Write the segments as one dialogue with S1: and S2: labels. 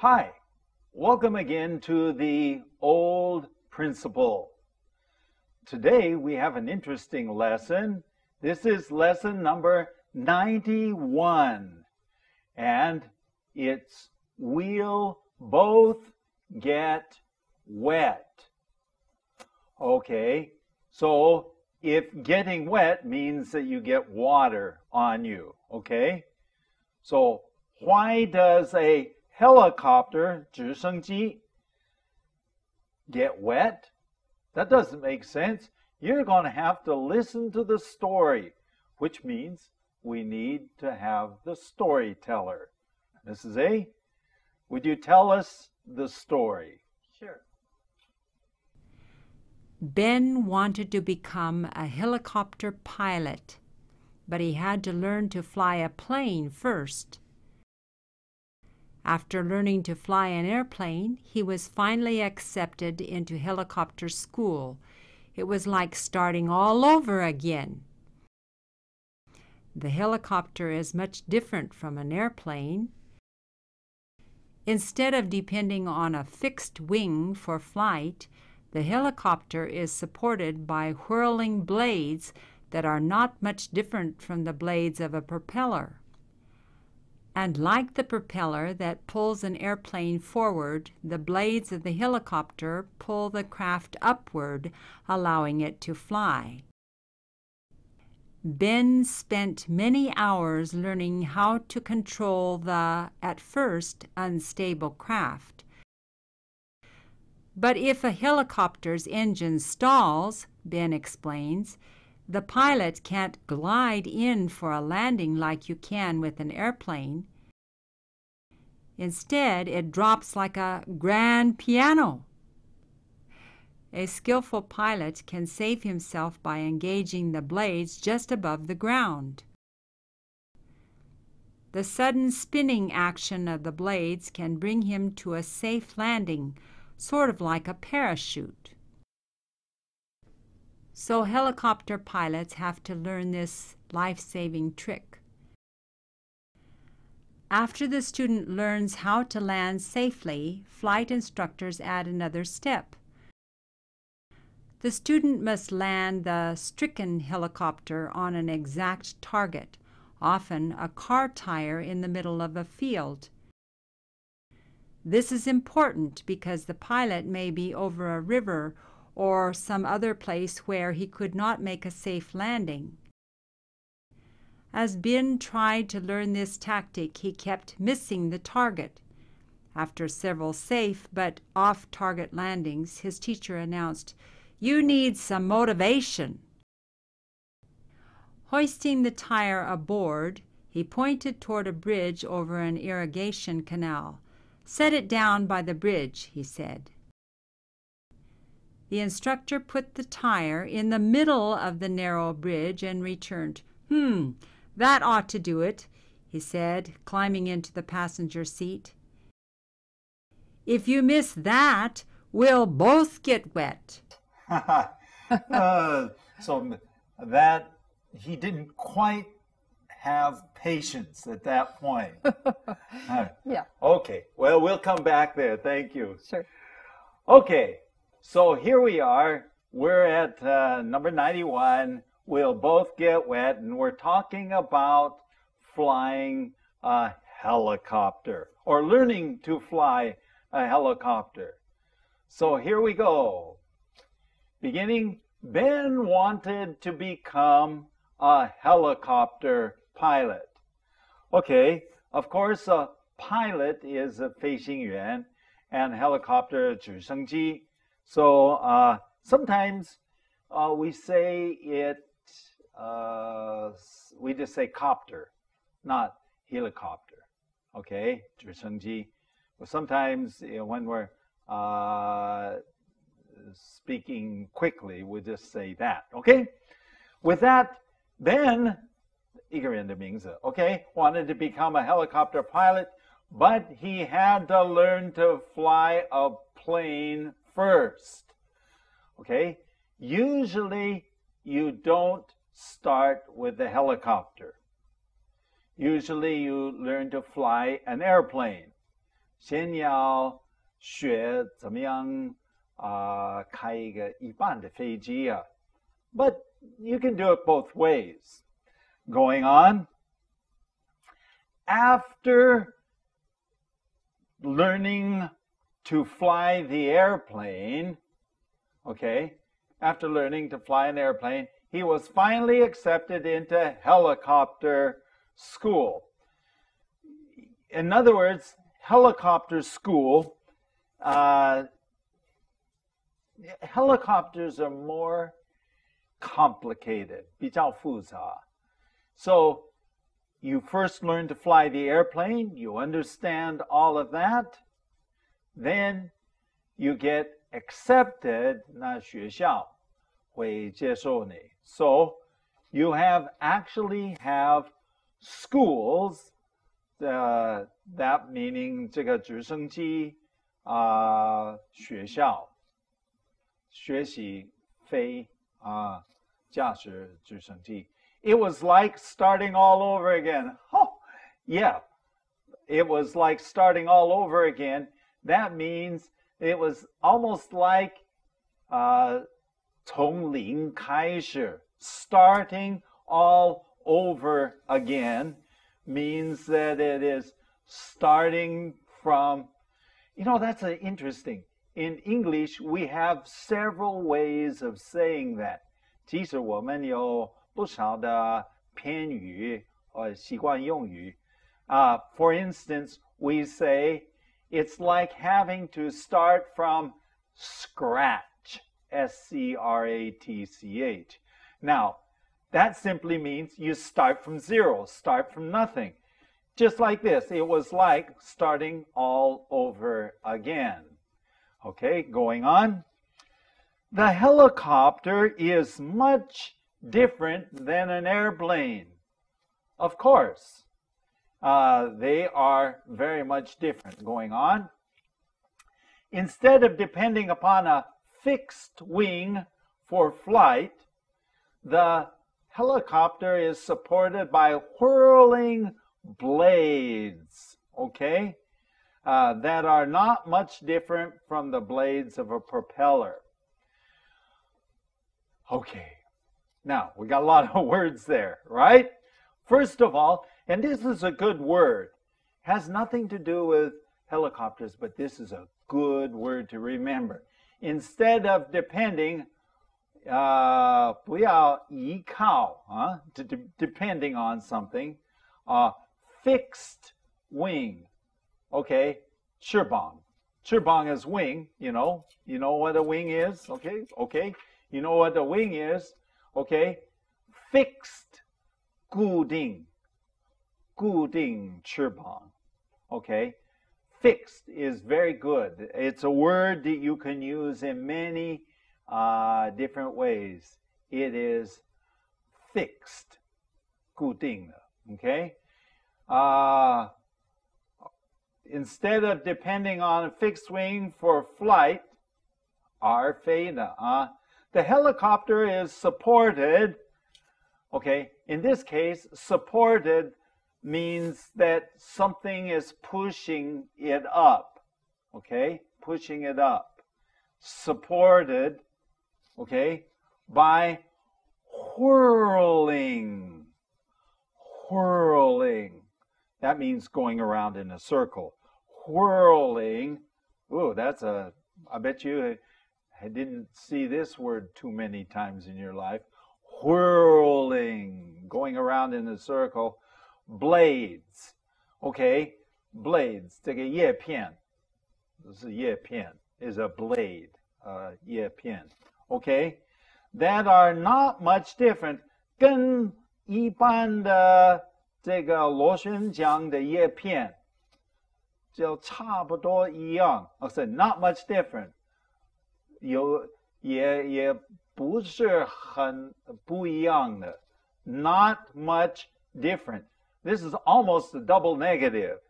S1: Hi, welcome again to the Old Principle. Today we have an interesting lesson. This is lesson number 91, and it's we'll both get wet. Okay, so if getting wet means that you get water on you, okay? So why does a helicopter, 直升机, get wet? That doesn't make sense. You're going to have to listen to the story, which means we need to have the storyteller. Mrs. A, would you tell us the story?
S2: Sure. Ben wanted to become a helicopter pilot, but he had to learn to fly a plane first. After learning to fly an airplane, he was finally accepted into helicopter school. It was like starting all over again. The helicopter is much different from an airplane. Instead of depending on a fixed wing for flight, the helicopter is supported by whirling blades that are not much different from the blades of a propeller. And like the propeller that pulls an airplane forward, the blades of the helicopter pull the craft upward, allowing it to fly. Ben spent many hours learning how to control the, at first, unstable craft. But if a helicopter's engine stalls, Ben explains, the pilot can't glide in for a landing like you can with an airplane. Instead, it drops like a grand piano. A skillful pilot can save himself by engaging the blades just above the ground. The sudden spinning action of the blades can bring him to a safe landing, sort of like a parachute. So helicopter pilots have to learn this life-saving trick. After the student learns how to land safely, flight instructors add another step. The student must land the stricken helicopter on an exact target, often a car tire in the middle of a field. This is important because the pilot may be over a river or some other place where he could not make a safe landing. As Ben tried to learn this tactic, he kept missing the target. After several safe but off-target landings, his teacher announced, "You need some motivation." Hoisting the tire aboard, he pointed toward a bridge over an irrigation canal. "Set it down by the bridge," he said. The instructor put the tire in the middle of the narrow bridge and returned. That ought to do it," he said, climbing into the passenger seat. "If you miss that, we'll both get wet."
S1: So that he didn't quite have patience at that point.
S3: Yeah.
S1: Okay, well, we'll come back there. Thank you.
S3: Sure.
S1: Okay, so here we are. We're at number 91. We'll both get wet, and we're talking about flying a helicopter or learning to fly a helicopter. So here we go. Beginning, Ben wanted to become a helicopter pilot. Okay, of course, a pilot is a 飞行员 and helicopter 直升机. So sometimes we say it, we just say copter, not helicopter. Okay, 直升机. But sometimes when we're speaking quickly, we'll just say that. Okay? With that, Ben, 一个人的名字, okay, wanted to become a helicopter pilot, but he had to learn to fly a plane first. Okay? Usually, you don't start with the helicopter. Usually, you learn to fly an airplane. 先要学怎么样开一个一般的飞机啊。But you can do it both ways. Going on, after learning to fly the airplane, okay, after learning to fly an airplane, he was finally accepted into helicopter school. In other words, helicopter school, helicopters are more complicated, 比较复杂. So you first learn to fly the airplane, you understand all of that, then you get accepted, 那学校会接受你. So you actually have schools, that meaning 这个直升机学校学习飞驾驶直升机. It was like starting all over again. Oh, yeah. It was like starting all over again. That means it was almost like 从零开始, starting all over again means that it is starting from, that's interesting. In English, we have several ways of saying that. 即使我们有不少的偏语或习惯用语. For instance, we say it's like having to start from scratch, S-C-R-A-T-C-H. Now, that simply means you start from zero, start from nothing. Just like this, it was like starting all over again. Okay, going on. The helicopter is much different than an airplane. Of course, they are very much different. Going on. Instead of depending upon a fixed wing for flight, the helicopter is supported by whirling blades, okay, that are not much different from the blades of a propeller. Okay, now we got a lot of words there, right? First of all, and this is a good word, has nothing to do with helicopters, but this is a good word to remember. Instead of depending, 不要依靠, depending on something, fixed wing, okay, 翅膀. 翅膀 is wing, you know what a wing is, okay, you know what a wing is, okay, fixed, 固定 翅膀, okay, fixed is very good. It's a word that you can use in many different ways. It is fixed, 固定的, okay? Instead of depending on a fixed wing for flight, 而飞的, the helicopter is supported, okay? In this case, supported means that something is pushing it up, okay? Pushing it up. Supported, okay, by whirling. Whirling. That means going around in a circle. Whirling. Ooh, I bet you didn't see this word too many times in your life. Whirling. Going around in a circle. Blades. Okay, blades. 这个叶片, this is 叶片, is a blade. 叶片. Okay, that are not much different. 跟一般的这个螺旋桨的叶片就差不多一样. I said not much different. 也不是很不一样的. Not much different. This is almost a double negative.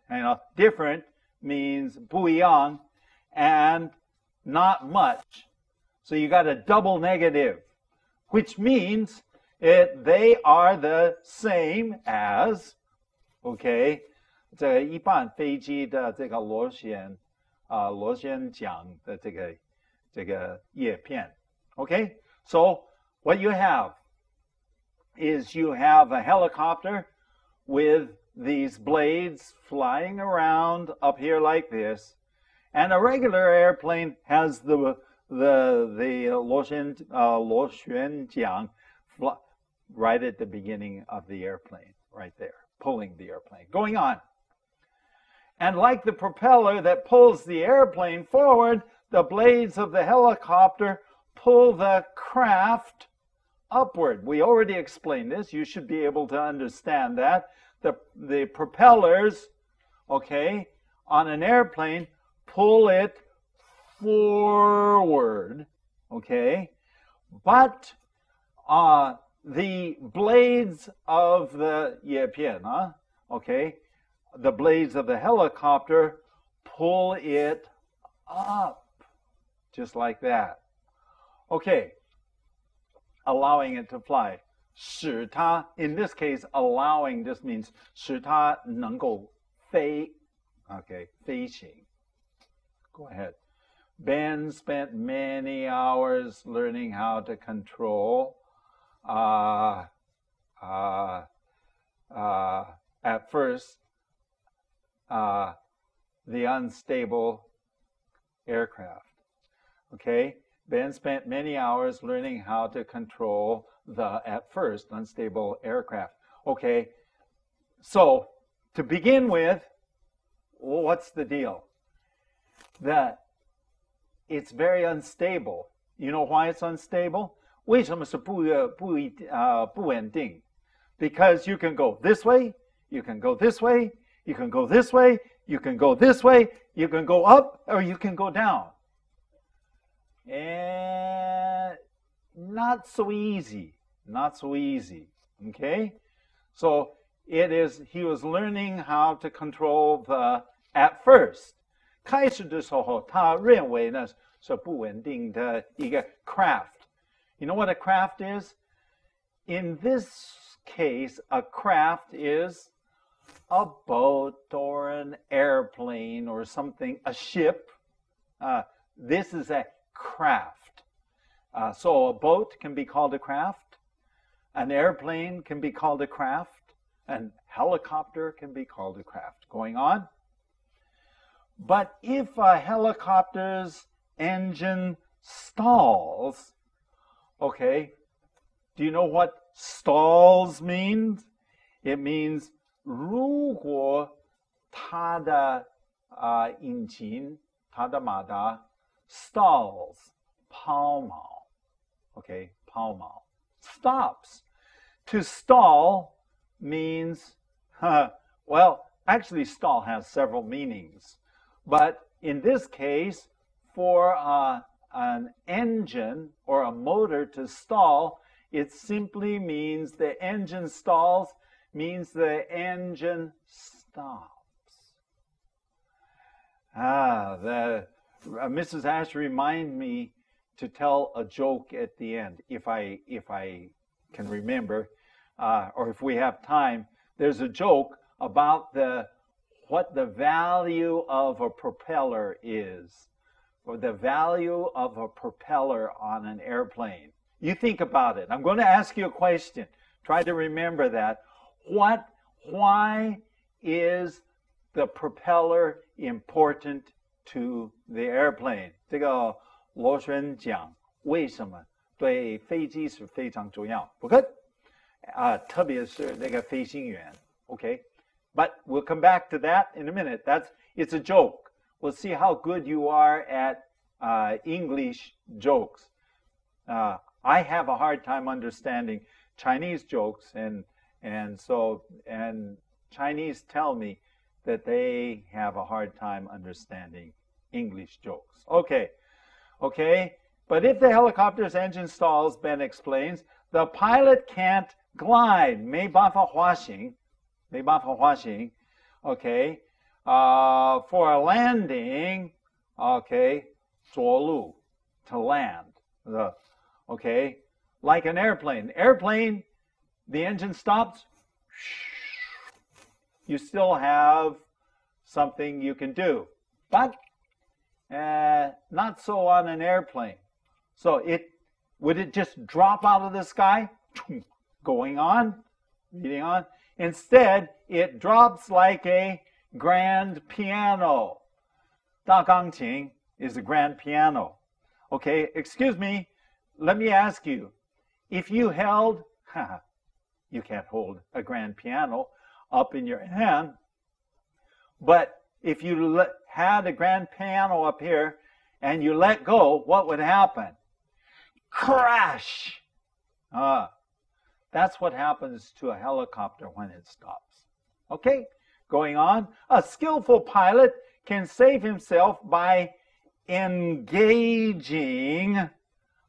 S1: Different means 不一样 and not much. So you got a double negative, which means they are the same as, okay, 这个一般飞机的这个螺旋桨的这个叶片。Okay, so what you have is you have a helicopter with these blades flying around up here like this, and a regular airplane has the 螺旋桨 right at the beginning of the airplane, right there, pulling the airplane. Going on. And like the propeller that pulls the airplane forward, the blades of the helicopter pull the craft upward. We already explained this. You should be able to understand that. The propellers, okay, on an airplane pull it forward, okay? But the blades of the 叶片, okay, the blades of the helicopter pull it up, just like that. Okay, allowing it to fly. 使它, in this case, allowing just means 使它能够飞. Okay, 飞行. Go ahead. Ben spent many hours learning how to control at first the unstable aircraft. Okay, Ben spent many hours learning how to control the, at first, unstable aircraft. Okay, so to begin with, what's the deal? That it's very unstable. You know why it's unstable? 为什么是不稳定? Because you can go this way, you can go this way, you can go this way, you can go this way, you can go up, or you can go down. And not so easy. Not so easy. Okay? So he was learning how to control the, at first. 开始的时候，他认为呢是不稳定的一个 craft. You know what a craft is? In this case, a craft is a boat or an airplane or something, a ship. This is a craft. So a boat can be called a craft. An airplane can be called a craft. An helicopter can be called a craft. Going on. But if a helicopter's engine stalls, okay, do you know what stalls means? It means 如果它的引擎，它的马达 stalls, 抛锚 okay, 抛锚 stops. To stall means, well, actually stall has several meanings. But in this case, for an engine or a motor to stall, it simply means the engine stalls, means the engine stops. Mrs. Ash reminded me to tell a joke at the end, if I can remember, or if we have time. There's a joke about what the value of a propeller is, or the value of a propeller on an airplane. You think about it. I'm going to ask you a question. Try to remember that. Why is the propeller important to the airplane? 这个螺旋桨为什么对飞机是非常重要？特别是那个飞行员。Okay? But we'll come back to that in a minute. It's a joke. We'll see how good you are at English jokes. I have a hard time understanding Chinese jokes, and Chinese tell me that they have a hard time understanding English jokes. Okay. But if the helicopter's engine stalls, Ben explains, the pilot can't glide. 没办法滑行. Okay. For a landing, okay, 着陆, to land. Okay. Like an airplane. Airplane, the engine stops. you still have something you can do. But not so on an airplane. So would it just drop out of the sky? Going on, reading on. Instead, it drops like a grand piano. 大钢琴 is a grand piano. Okay, excuse me, let me ask you, if you held, you can't hold a grand piano up in your hand, but if you had a grand piano up here and you let go, what would happen? Crash! That's what happens to a helicopter when it stops. Okay, going on. A skillful pilot can save himself by engaging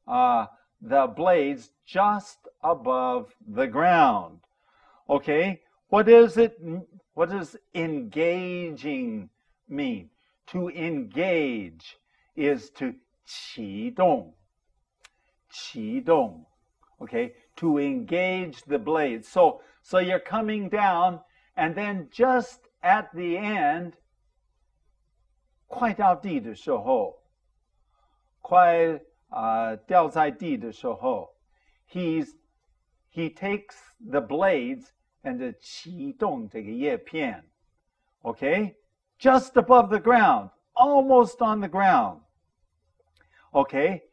S1: the blades just above the ground. Okay, what does engaging mean? To engage is to 启动. 启动. Okay, to engage the blades. So you're coming down, and then just at the end, 快到地的时候，快掉在地的时候, he takes the blades and 启动这个叶片, okay, just above the ground, almost on the ground. Okay,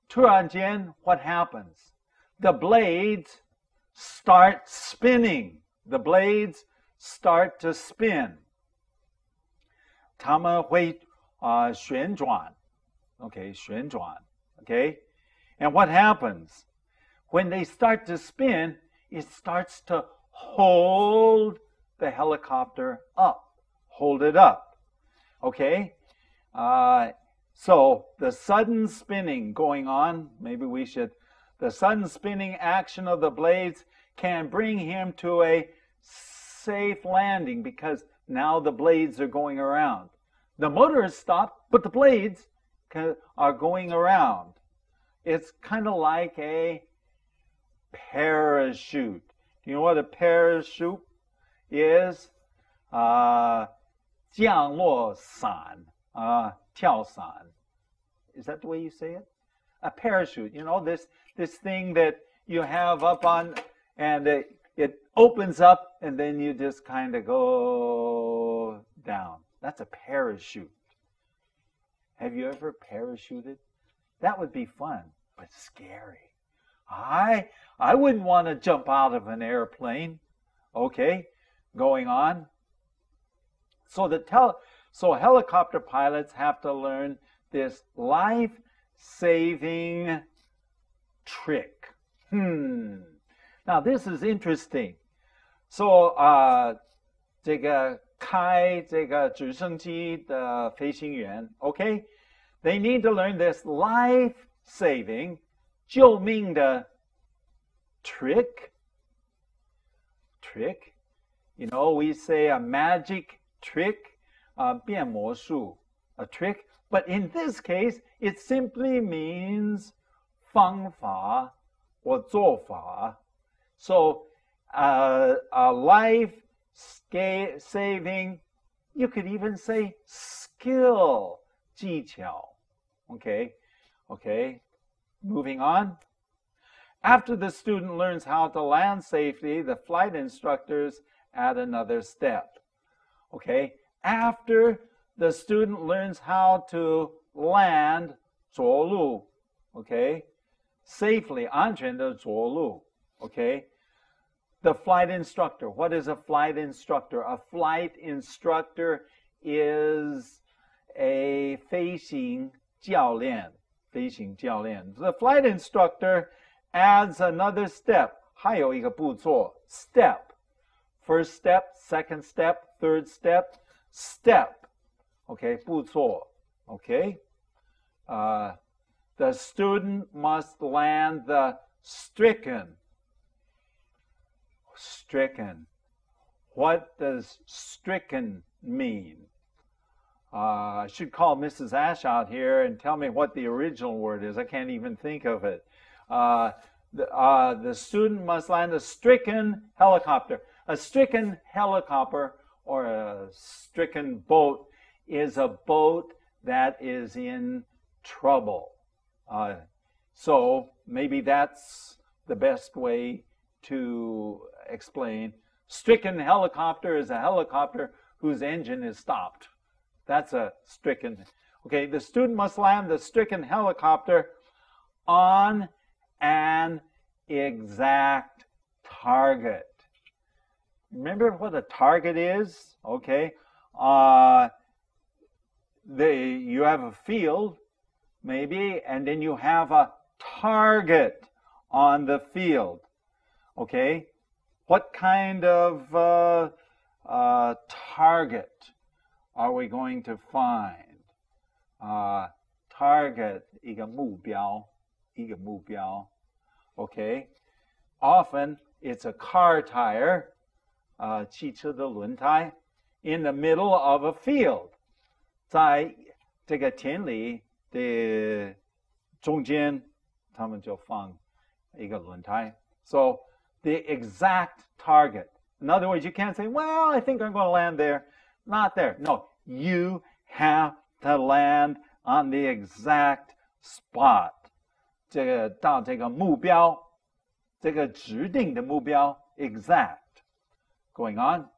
S1: 突然间, what happens? The blades start spinning. The blades start to spin. 它们会旋转. Okay, 旋转. Okay? And what happens? When they start to spin, it starts to hold the helicopter up. Hold it up. Okay? So the sudden spinning going on, the sudden spinning action of the blades can bring him to a safe landing because now the blades are going around. The motor is stopped, but the blades are going around. It's kind of like a parachute. Do you know what a parachute is? 降落伞, 跳伞. Is that the way you say it? A parachute, you know, this thing that you have up on, and it opens up, and then you just kind of go down. That's a parachute. Have you ever parachuted? That would be fun, but scary. I wouldn't want to jump out of an airplane. Okay, going on. So helicopter pilots have to learn this life-saving trick. Now this is interesting. So 这个开这个直升机的飞行员, okay, they need to learn this life-saving 救命的 trick. You know, we say a magic trick, 变魔术, a trick. But in this case, it simply means 方法或做法. So a life-saving, you could even say skill, 技巧. Okay, moving on. After the student learns how to land safely, the flight instructors add another step. Okay, after the student learns how to land 着陆, okay, safely, 安全的着陆, okay, the flight instructor. What is a flight instructor? A flight instructor is a 飞行教练. The flight instructor adds another step. 还有一个步骤, step. First step, second step, third step, step. Okay, 步骤. Okay. The student must land the stricken. Stricken. What does stricken mean? I should call Mrs. Ash out here and tell me what the original word is. I can't even think of it. The student must land a stricken helicopter. A stricken helicopter or a stricken boat is a boat that is in trouble. So maybe that's the best way to explain. Stricken helicopter is a helicopter whose engine is stopped. That's a stricken. Okay, the student must land the stricken helicopter on an exact target. Remember what a target is? Okay. You have a field, maybe, and then you have a target on the field. Okay. What kind of target are we going to find? Target 一个目标 Okay. Often it's a car tire, 汽车的轮胎 in the middle of a field. 在这个田里的中间，他们就放一个轮胎。So the exact target. In other words, you can't say, well, I think I'm going to land there. Not there. No, you have to land on the exact spot. 这个到这个目标，这个指定的目标 exact. Going on.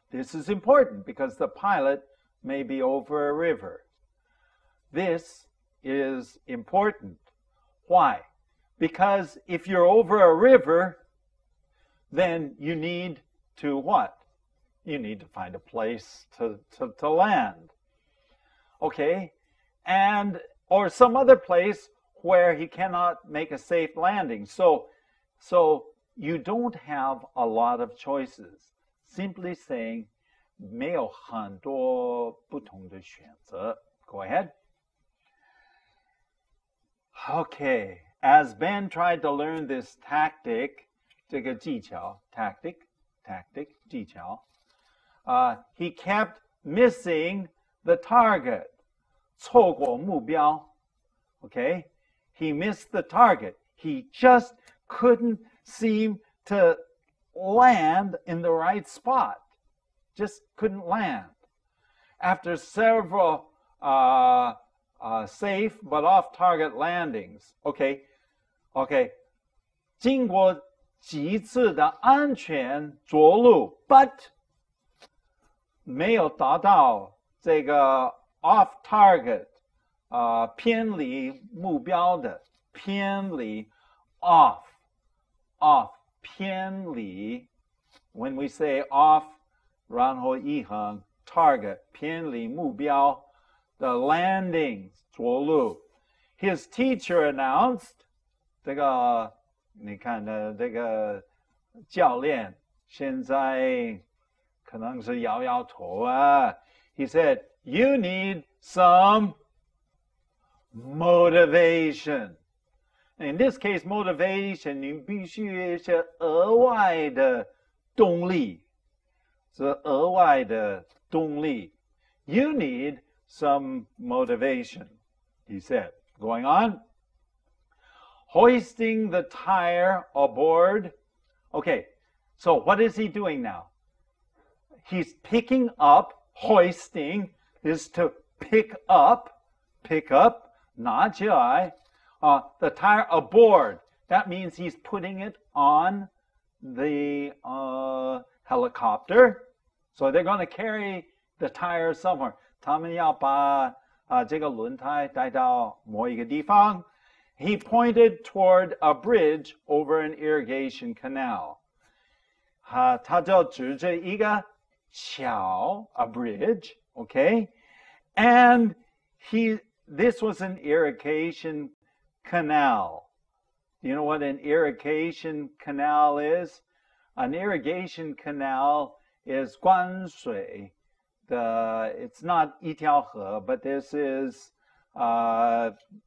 S1: This is important because the pilot may be over a river. This is important. Why? Because if you're over a river, then you need to what? You need to find a place to land. Okay? And or some other place where he cannot make a safe landing. So you don't have a lot of choices. Simply saying 没有很多不同的选择. Go ahead. Okay. As Ben tried to learn this tactic, 这个技巧 tactic 技巧 he kept missing the target. 错过目标. Okay? He missed the target. He just couldn't seem to land in the right spot. Just couldn't land. After several safe but off-target landings. Okay. 经过几次的安全着陆 but 没有达到这个 off-target 偏离目标的偏离 off 偏离 when we say off 然后一横 target 偏离目标 the landings 着陆 his teacher announced 这个你看的这个教练现在可能是摇摇头啊 he said you need some motivation. In this case, motivation 你必须是额外的动力，是额外的动力。You need some motivation, he said. Going on. Hoisting the tire aboard. Okay, so what is he doing now? He's picking up, hoisting is to pick up, 拿起来 the tire aboard. That means he's putting it on the helicopter. So they're going to carry the tire somewhere. 他们要把这个轮胎带到某一个地方 He pointed toward a bridge over an irrigation canal. 他就指着一个桥 a bridge, okay? And this was an irrigation canal. Do you know what an irrigation canal is? An irrigation canal is 灌水. It's not 一条河, but this is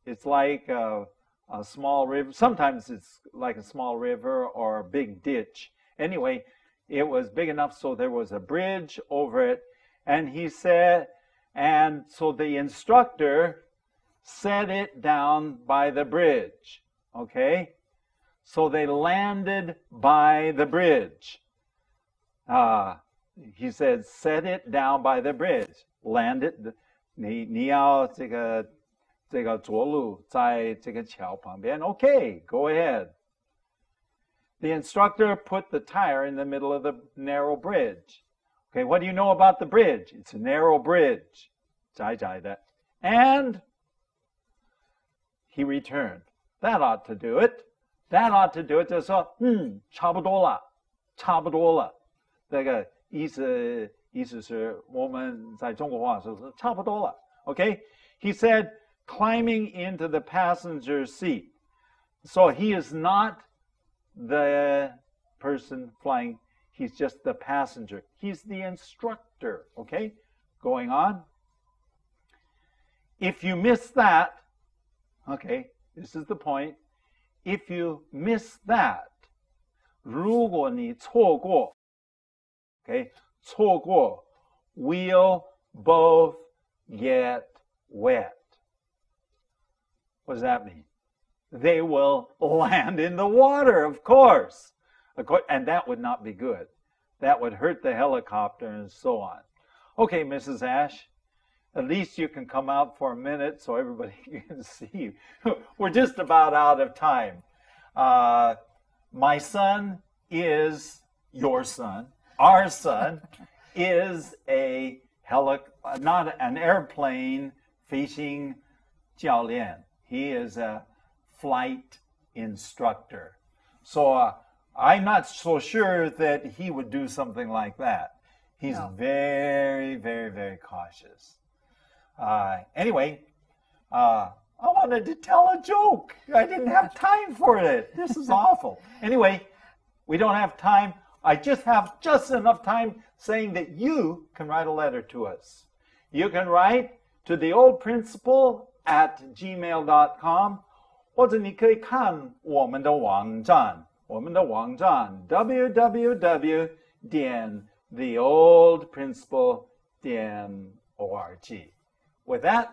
S1: it's like a small river. Sometimes it's like a small river or a big ditch. Anyway, it was big enough so there was a bridge over it. And he said, and so the instructor set it down by the bridge. Okay? So they landed by the bridge. he said, set it down by the bridge, land it. 你要这个着陆在这个桥旁边. Okay, go ahead. The instructor put the tire in the middle of the narrow bridge. Okay, what do you know about the bridge? It's a narrow bridge. 窄窄的. And he returned. That ought to do it. That ought to do it. 就是说，差不多了，差不多了。这个意思是我们在中国话说是差不多了。Okay? He said, climbing into the passenger seat. So he is not the person flying. He's just the passenger. He's the instructor. Okay? Going on. If you miss that, okay, this is the point. If you miss that, 如果你错过, okay, 错过, we'll both get wet. What does that mean? They will land in the water, of course. And that would not be good. That would hurt the helicopter and so on. Okay, Mrs. Ash, at least you can come out for a minute so everybody can see you. We're just about out of time. My son is your son. Our son is not an airplane fishing 教练. He is a flight instructor. So I'm not so sure that he would do something like that. He's very, very, very cautious. Anyway, I wanted to tell a joke. I didn't have time for it. This is awful. Anyway, we don't have time. I just have just enough time saying that you can write a letter to us. You can write to theoldprincipal@gmail.com, 或者你可以看我们的网站 www.theoldprincipal.org. With that,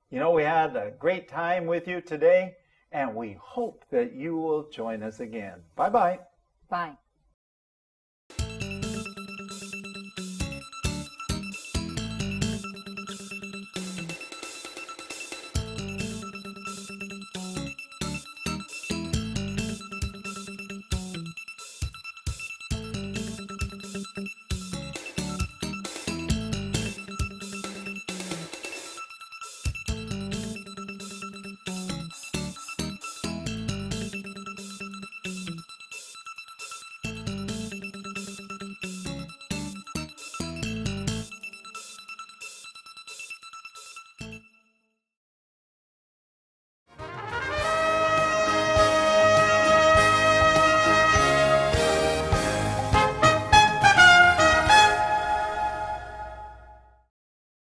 S1: we had a great time with you today, and we hope that you will join us again. Bye-bye.
S3: Bye.